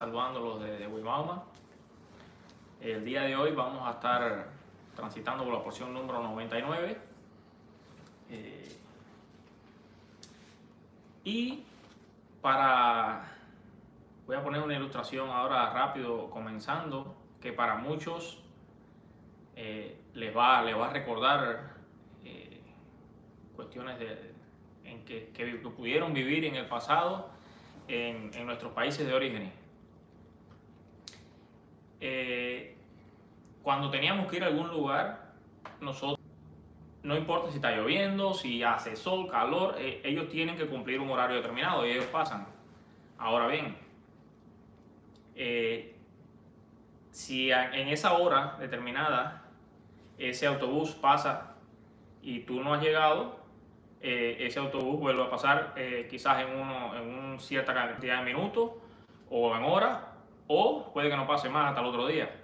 Saludándolos de Wimauma. El día de hoy vamos a estar transitando por la porción número 99. Y voy a poner una ilustración ahora rápido comenzando, que para muchos les va a recordar cuestiones en que pudieron vivir en el pasado en nuestros países de origen. Cuando teníamos que ir a algún lugar, nosotros, no importa si está lloviendo, si hace sol, calor, ellos tienen que cumplir un horario determinado y ellos pasan. Ahora bien, si en esa hora determinada ese autobús pasa y tú no has llegado, ese autobús vuelve a pasar quizás en una cierta cantidad de minutos o en horas, o puede que no pase más hasta el otro día.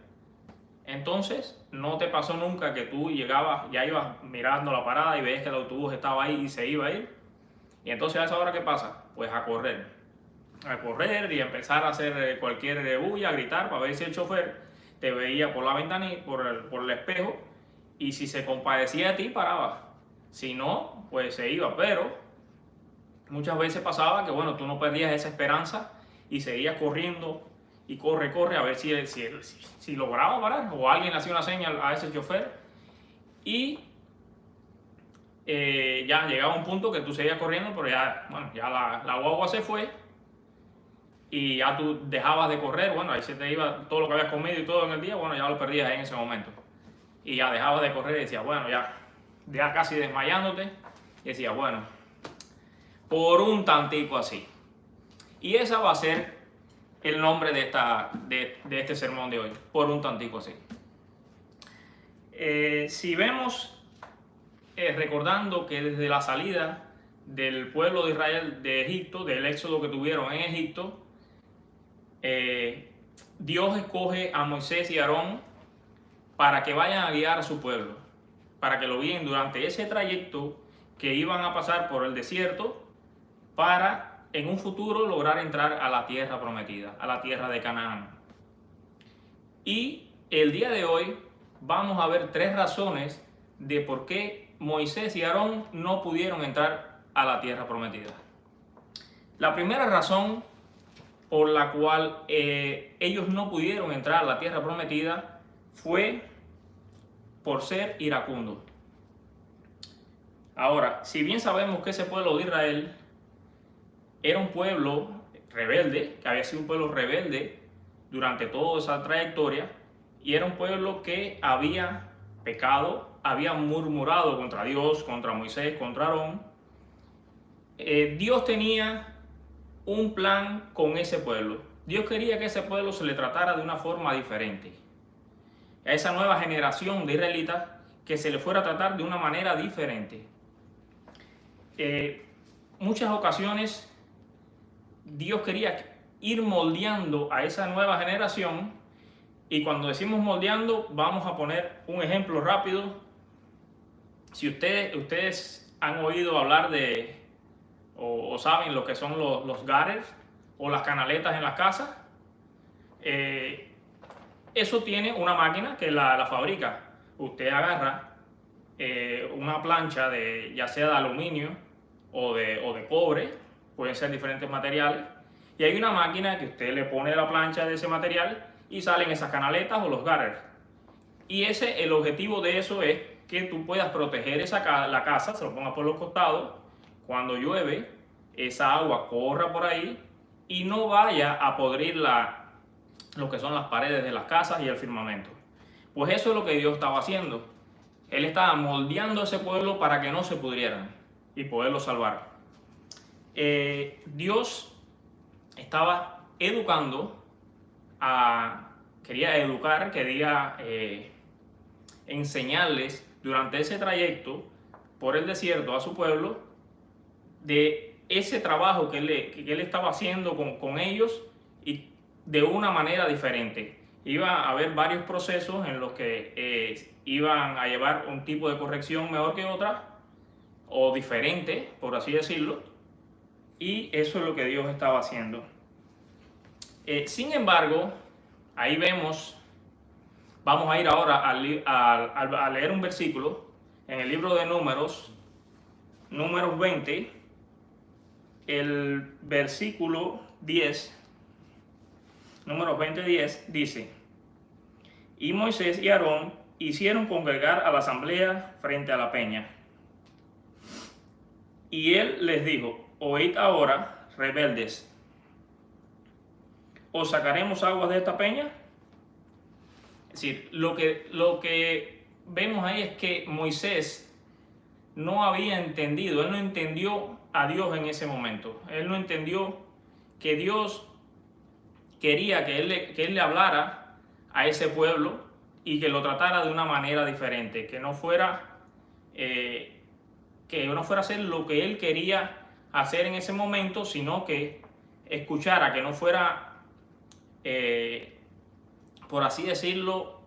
Entonces, no te pasó nunca que tú llegabas, ya ibas mirando la parada y ves que el autobús estaba ahí y se iba a ir. Y entonces a esa hora, ¿qué pasa? Pues a correr y empezar a hacer cualquier bulla, a gritar para ver si el chofer te veía por la ventana y por el espejo, y si se compadecía de ti, paraba. Si no, pues se iba. Pero muchas veces pasaba que, bueno, tú no perdías esa esperanza y seguías corriendo y corre a ver si lograba parar, o alguien hacía una señal a ese chofer, y ya llegaba un punto que tú seguías corriendo, pero ya la guagua se fue y ya tú dejabas de correr. Bueno, ahí se te iba todo lo que habías comido y todo en el día, bueno, ya lo perdías en ese momento y ya dejabas de correr y decías, bueno, ya casi desmayándote, y decías, bueno, por un tantico así. Y esa va a ser el nombre de este sermón de hoy, por un tantico así. Si vemos, recordando que desde la salida del pueblo de Israel de Egipto, del éxodo que tuvieron en Egipto, Dios escoge a Moisés y Aarón para que vayan a guiar a su pueblo, para que lo guíen durante ese trayecto que iban a pasar por el desierto, para en un futuro lograr entrar a la tierra prometida, a la tierra de Canaán. Y el día de hoy vamos a ver 3 razones de por qué Moisés y Aarón no pudieron entrar a la tierra prometida. La primera razón por la cual ellos no pudieron entrar a la tierra prometida fue por ser iracundos. Ahora, si bien sabemos que ese pueblo de Israel era un pueblo rebelde, que había sido un pueblo rebelde durante toda esa trayectoria, y era un pueblo que había pecado, había murmurado contra Dios, contra Moisés, contra Aarón. Dios tenía un plan con ese pueblo. Dios quería que ese pueblo se le tratara de una forma diferente. A esa nueva generación de israelitas, que se le fuera a tratar de una manera diferente. Muchas ocasiones Dios quería ir moldeando a esa nueva generación, y cuando decimos moldeando, vamos a poner un ejemplo rápido. Si ustedes han oído hablar de o saben lo que son los gutters o las canaletas en las casas, eso tiene una máquina que la fabrica. Usted agarra una plancha ya sea de aluminio o de cobre, pueden ser diferentes materiales, y hay una máquina que usted le pone la plancha de ese material y salen esas canaletas o los gutters. Y el objetivo de eso es que tú puedas proteger la casa, se lo pongas por los costados, cuando llueve, esa agua corra por ahí y no vaya a podrir lo que son las paredes de las casas y el firmamento. Pues eso es lo que Dios estaba haciendo. Él estaba moldeando a ese pueblo para que no se pudrieran y poderlo salvar. Dios estaba quería enseñarles durante ese trayecto por el desierto a su pueblo de ese trabajo que él estaba haciendo con ellos, y de una manera diferente. Iba a haber varios procesos en los que iban a llevar un tipo de corrección mejor que otra, o diferente, por así decirlo, y eso es lo que Dios estaba haciendo. Sin embargo, ahí vemos, vamos a ir ahora a leer un versículo en el libro de Números, Números 20, el versículo 10, Números 20:10 dice: y Moisés y Aarón hicieron congregar a la asamblea frente a la peña. Y él les dijo: oíd ahora, rebeldes, ¿os sacaremos aguas de esta peña? Es decir, lo que vemos ahí es que Moisés no había entendido, él no entendió a Dios en ese momento. Él no entendió que Dios quería que él le hablara a ese pueblo y que lo tratara de una manera diferente, que no fuera a hacer lo que él quería hacer en ese momento, sino que escuchara, que no fuera, por así decirlo,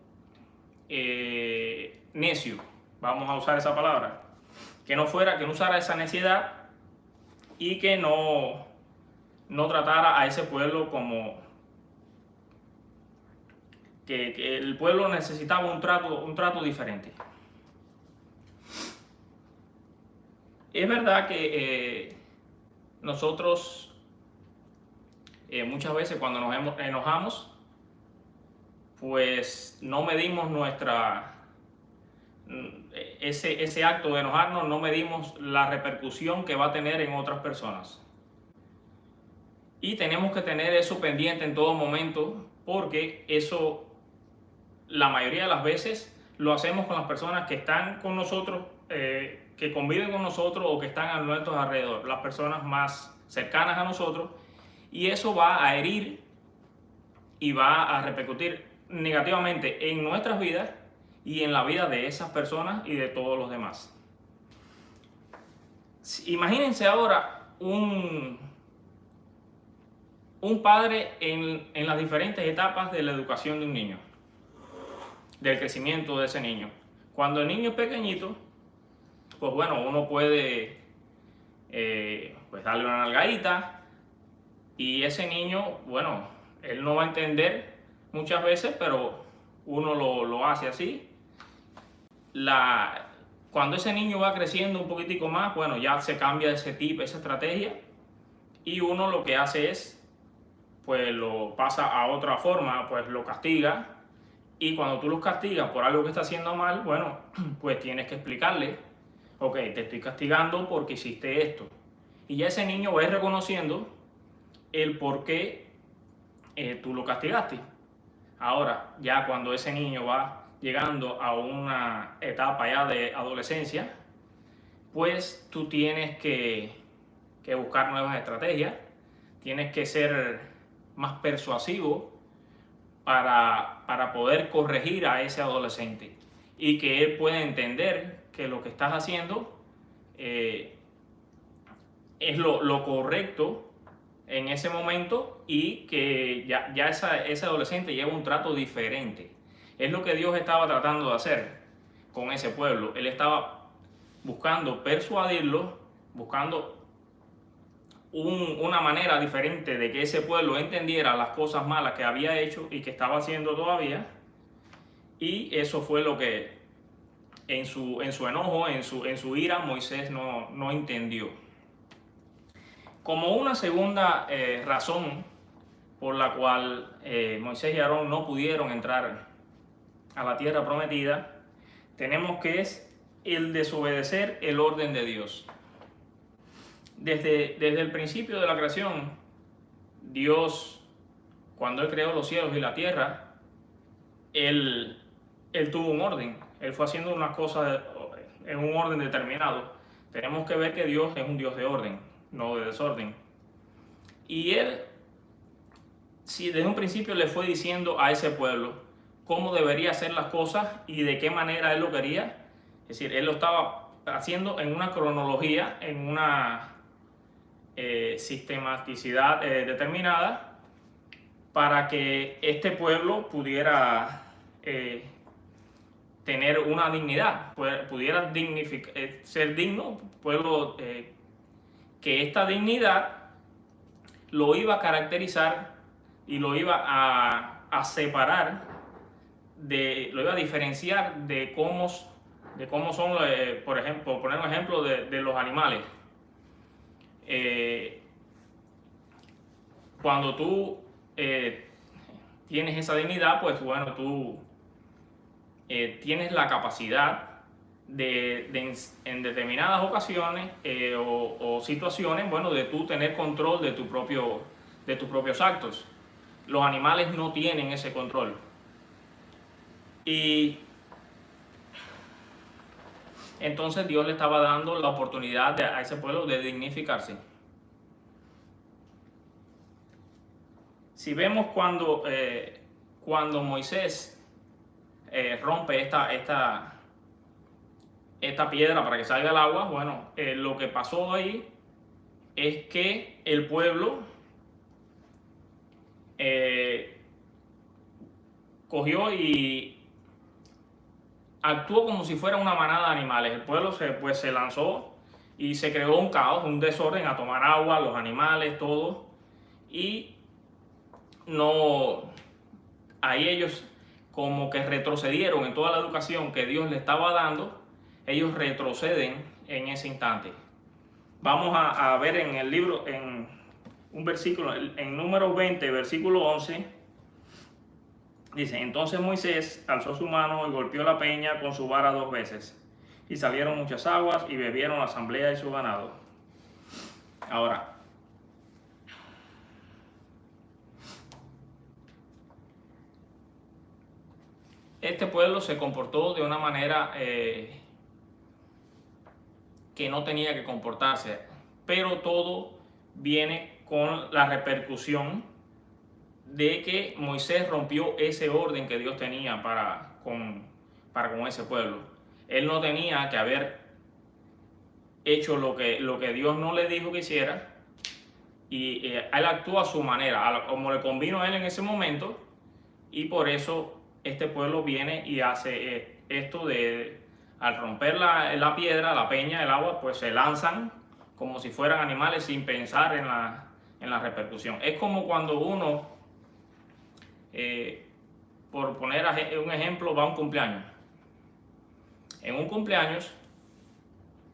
necio. Vamos a usar esa palabra. Que no usara esa neciedad y que no tratara a ese pueblo como que el pueblo necesitaba un trato diferente. Es verdad que nosotros muchas veces cuando nos enojamos, pues no medimos ese acto de enojarnos, no medimos la repercusión que va a tener en otras personas. Y tenemos que tener eso pendiente en todo momento, porque eso, la mayoría de las veces, lo hacemos con las personas que están con nosotros, que conviven con nosotros o que están a nuestro alrededor, las personas más cercanas a nosotros, y eso va a herir y va a repercutir negativamente en nuestras vidas y en la vida de esas personas y de todos los demás. Imagínense ahora un padre en las diferentes etapas de la educación de un niño, del crecimiento de ese niño. Cuando el niño es pequeñito, pues bueno, uno puede pues darle una nalgadita y ese niño, bueno, él no va a entender muchas veces, pero uno lo hace así. Cuando ese niño va creciendo un poquitico más, bueno, ya se cambia ese tipo, esa estrategia, y uno lo que hace es, pues lo pasa a otra forma, pues lo castiga. Y cuando tú los castigas por algo que está haciendo mal, bueno, pues tienes que explicarle: ok, te estoy castigando porque hiciste esto. Y ya ese niño va a ir reconociendo el por qué tú lo castigaste. Ahora, ya cuando ese niño va llegando a una etapa ya de adolescencia, pues tú tienes que buscar nuevas estrategias, tienes que ser más persuasivo para poder corregir a ese adolescente y que él pueda entender que lo que estás haciendo es lo correcto en ese momento y que ya ese adolescente lleva un trato diferente. Es lo que Dios estaba tratando de hacer con ese pueblo. Él estaba buscando persuadirlo, buscando una manera diferente de que ese pueblo entendiera las cosas malas que había hecho y que estaba haciendo todavía. Y eso fue lo que en su enojo, en su ira, Moisés no entendió. Como una segunda razón por la cual Moisés y Aarón no pudieron entrar a la tierra prometida, tenemos que es el desobedecer el orden de Dios. Desde el principio de la creación, Dios, cuando Él creó los cielos y la tierra, Él tuvo un orden. Él fue haciendo unas cosas en un orden determinado. Tenemos que ver que Dios es un Dios de orden, no de desorden. Y Él, si desde un principio le fue diciendo a ese pueblo cómo debería hacer las cosas y de qué manera Él lo quería, es decir, Él lo estaba haciendo en una cronología, en una sistematicidad determinada, para que este pueblo pudiera tener una dignidad, pudiera ser digno, pueblo que esta dignidad lo iba a caracterizar y lo iba a separar, lo iba a diferenciar de cómo son, por ejemplo, poner un ejemplo de los animales. Cuando tú tienes esa dignidad, pues bueno, tú tienes la capacidad en determinadas ocasiones o situaciones, bueno, de tú tener control de tus propios actos. Los animales no tienen ese control. Y entonces Dios le estaba dando la oportunidad a ese pueblo de dignificarse. Si vemos cuando Moisés rompe esta piedra para que salga el agua, bueno, lo que pasó ahí es que el pueblo cogió y actuó como si fuera una manada de animales. El pueblo se lanzó y se creó un caos, un desorden a tomar agua, los animales, todo. Y ahí ellos como que retrocedieron en toda la educación que Dios le estaba dando. Ellos retroceden en ese instante. Vamos a ver en el libro, en un versículo, en Números 20, versículo 11, dice: entonces Moisés alzó su mano y golpeó la peña con su vara 2 veces, y salieron muchas aguas, y bebieron la asamblea y su ganado. Ahora, este pueblo se comportó de una manera que no tenía que comportarse, pero todo viene con la repercusión de que Moisés rompió ese orden que Dios tenía para con ese pueblo. Él no tenía que haber hecho lo que Dios no le dijo que hiciera, y él actuó a su manera, como le convino a él en ese momento, y por eso este pueblo viene y hace esto al romper la piedra, la peña, el agua, pues se lanzan como si fueran animales sin pensar en la repercusión. Es como cuando uno, por poner un ejemplo, va a un cumpleaños. En un cumpleaños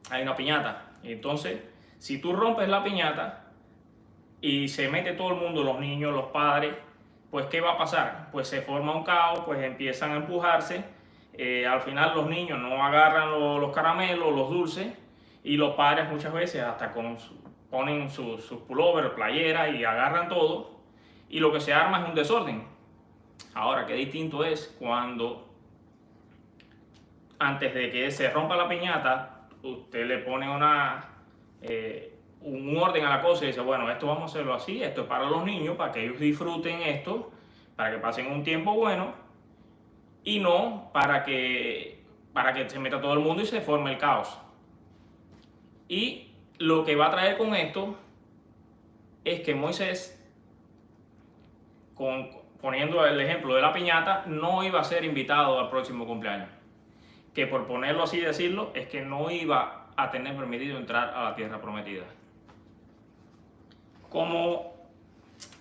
hay una piñata. Entonces, si tú rompes la piñata y se mete todo el mundo, los niños, los padres, pues ¿qué va a pasar? Pues se forma un caos, pues empiezan a empujarse. Al final los niños no agarran los caramelos, los dulces, y los padres muchas veces hasta ponen sus pullovers, playeras, y agarran todo, y lo que se arma es un desorden. Ahora, qué distinto es cuando antes de que se rompa la piñata, usted le pone un orden a la cosa y dice: bueno, esto vamos a hacerlo así, esto es para los niños, para que ellos disfruten esto, para que pasen un tiempo bueno, y no para que se meta todo el mundo y se forme el caos. Y lo que va a traer con esto es que Moisés, poniendo el ejemplo de la piñata, no iba a ser invitado al próximo cumpleaños. Que por ponerlo así, decirlo, es que no iba a tener permitido entrar a la tierra prometida. Como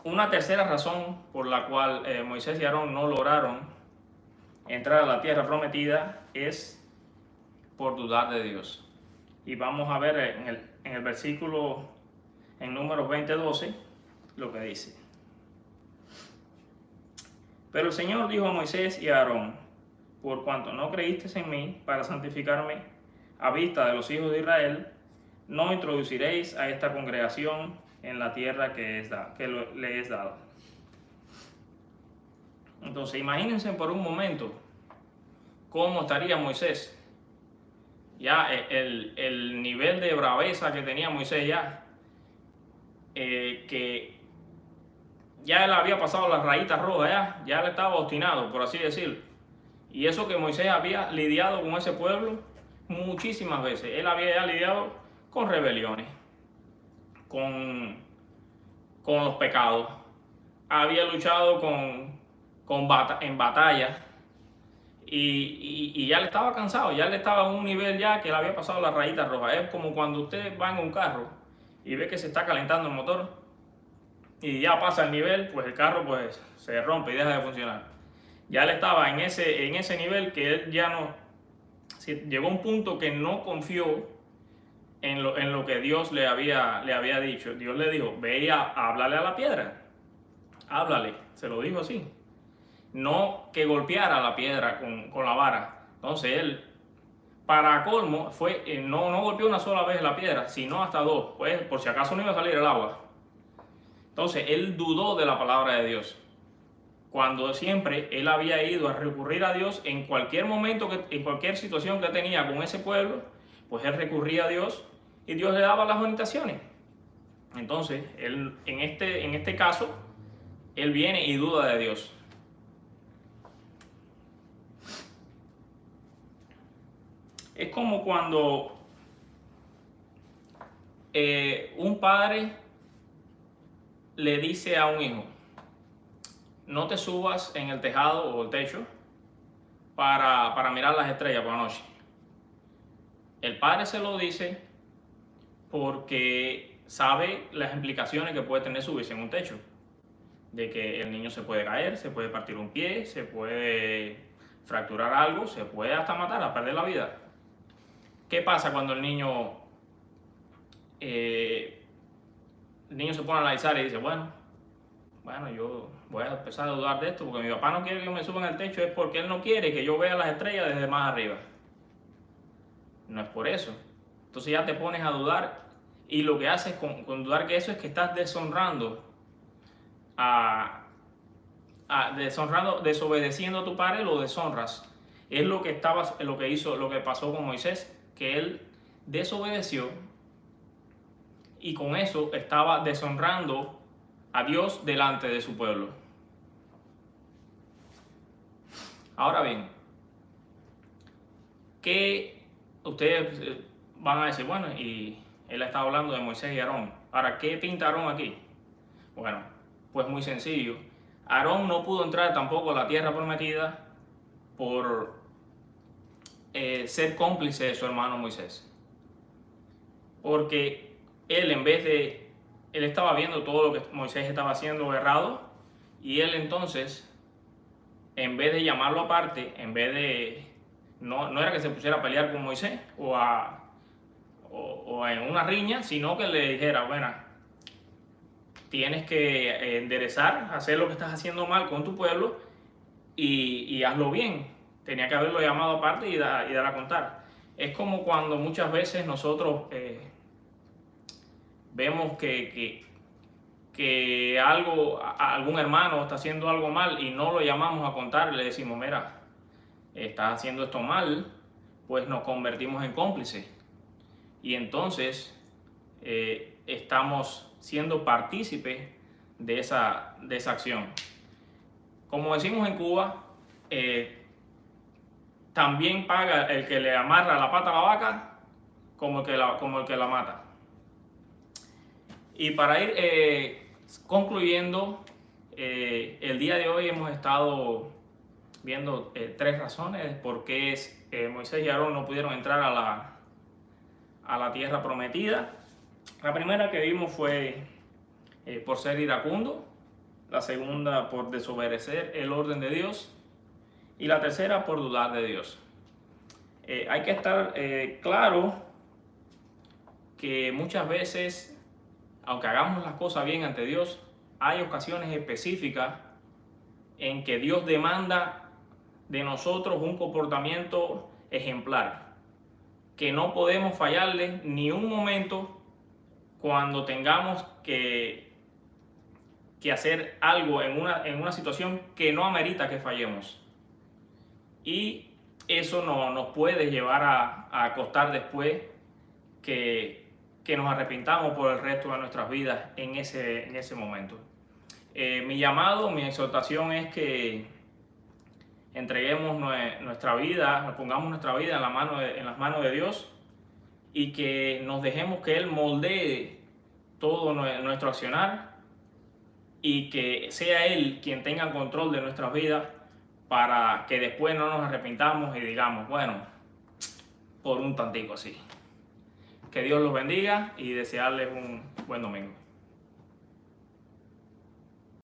una tercera razón por la cual Moisés y Aarón no lograron entrar a la tierra prometida es por dudar de Dios. Y vamos a ver en el versículo, en Números 20:12, lo que dice: pero el Señor dijo a Moisés y a Aarón: por cuanto no creísteis en mí para santificarme a vista de los hijos de Israel, no introduciréis a esta congregación en la tierra que le es dada. Entonces, imagínense por un momento cómo estaría Moisés. Ya el nivel de braveza que tenía Moisés, que ya él había pasado las rayitas rojas, ya él estaba obstinado, por así decirlo. Y eso que Moisés había lidiado con ese pueblo muchísimas veces. Él había ya lidiado con rebeliones, con los pecados. Había luchado en batalla. Y ya le estaba cansado, ya le estaba en un nivel ya que le había pasado la rayita roja. Es como cuando usted va en un carro y ve que se está calentando el motor y ya pasa el nivel, pues el carro pues se rompe y deja de funcionar. Ya él estaba en ese nivel que él ya no, llegó a un punto que no confió en lo que Dios le había dicho. Dios le dijo, ve y háblale a la piedra, háblale, se lo dijo así. No que golpeara la piedra con la vara. Entonces él, para colmo, no golpeó una sola vez la piedra, sino hasta dos, pues por si acaso no iba a salir el agua. Entonces él dudó de la palabra de Dios, cuando siempre él había ido a recurrir a Dios en cualquier momento, en cualquier situación que tenía con ese pueblo, pues él recurría a Dios y Dios le daba las orientaciones. Entonces, él, en este caso, él viene y duda de Dios. Es como cuando un padre le dice a un hijo, no te subas en el tejado o el techo para mirar las estrellas por la noche. El padre se lo dice porque sabe las implicaciones que puede tener subirse en un techo. De que el niño se puede caer, se puede partir un pie, se puede fracturar algo, se puede hasta matar, a perder la vida. ¿Qué pasa cuando el niño se pone a analizar y dice, bueno, yo voy a empezar a dudar de esto porque mi papá no quiere que yo me suba en el techo, es porque él no quiere que yo vea las estrellas desde más arriba? No es por eso. Entonces ya te pones a dudar y lo que haces con dudar que eso es que estás deshonrando, desobedeciendo a tu padre, lo deshonras. Es lo que pasó con Moisés, que él desobedeció y con eso estaba deshonrando a Dios delante de su pueblo. Ahora bien, que ustedes van a decir, bueno, y él está hablando de Moisés y Aarón. Ahora, ¿qué pinta Aarón aquí? Bueno, pues muy sencillo. Aarón no pudo entrar tampoco a la tierra prometida por ser cómplice de su hermano Moisés. Porque él estaba viendo todo lo que Moisés estaba haciendo errado, y él entonces, en vez de llamarlo aparte, no era que se pusiera a pelear con Moisés o en una riña, sino que le dijera, bueno, tienes que enderezar, hacer lo que estás haciendo mal con tu pueblo y hazlo bien. Tenía que haberlo llamado aparte y dar a contar. Es como cuando muchas veces nosotros vemos que algún hermano está haciendo algo mal y no lo llamamos a contar, le decimos, mira, estás haciendo esto mal, pues nos convertimos en cómplices. Y entonces estamos siendo partícipes de esa acción. Como decimos en Cuba, también paga el que le amarra la pata a la vaca como el que la mata. Y para ir concluyendo, el día de hoy hemos estado viendo 3 razones por qué Moisés y Aarón no pudieron entrar a la tierra prometida. La primera que vimos fue por ser iracundo, la segunda por desobedecer el orden de Dios y la tercera por dudar de Dios. Hay que estar claro que muchas veces, aunque hagamos las cosas bien ante Dios, hay ocasiones específicas en que Dios demanda de nosotros un comportamiento ejemplar, que no podemos fallarle ni un momento cuando tengamos que hacer algo en una situación que no amerita que fallemos. Y eso nos puede llevar a costar después que nos arrepintamos por el resto de nuestras vidas en ese momento. Mi llamado, mi exhortación es que entreguemos nuestra vida, pongamos nuestra vida en las manos de Dios y que nos dejemos que Él moldee todo nuestro accionar y que sea Él quien tenga el control de nuestras vidas para que después no nos arrepintamos y digamos, bueno, por un tantico así. Que Dios los bendiga y desearles un buen domingo.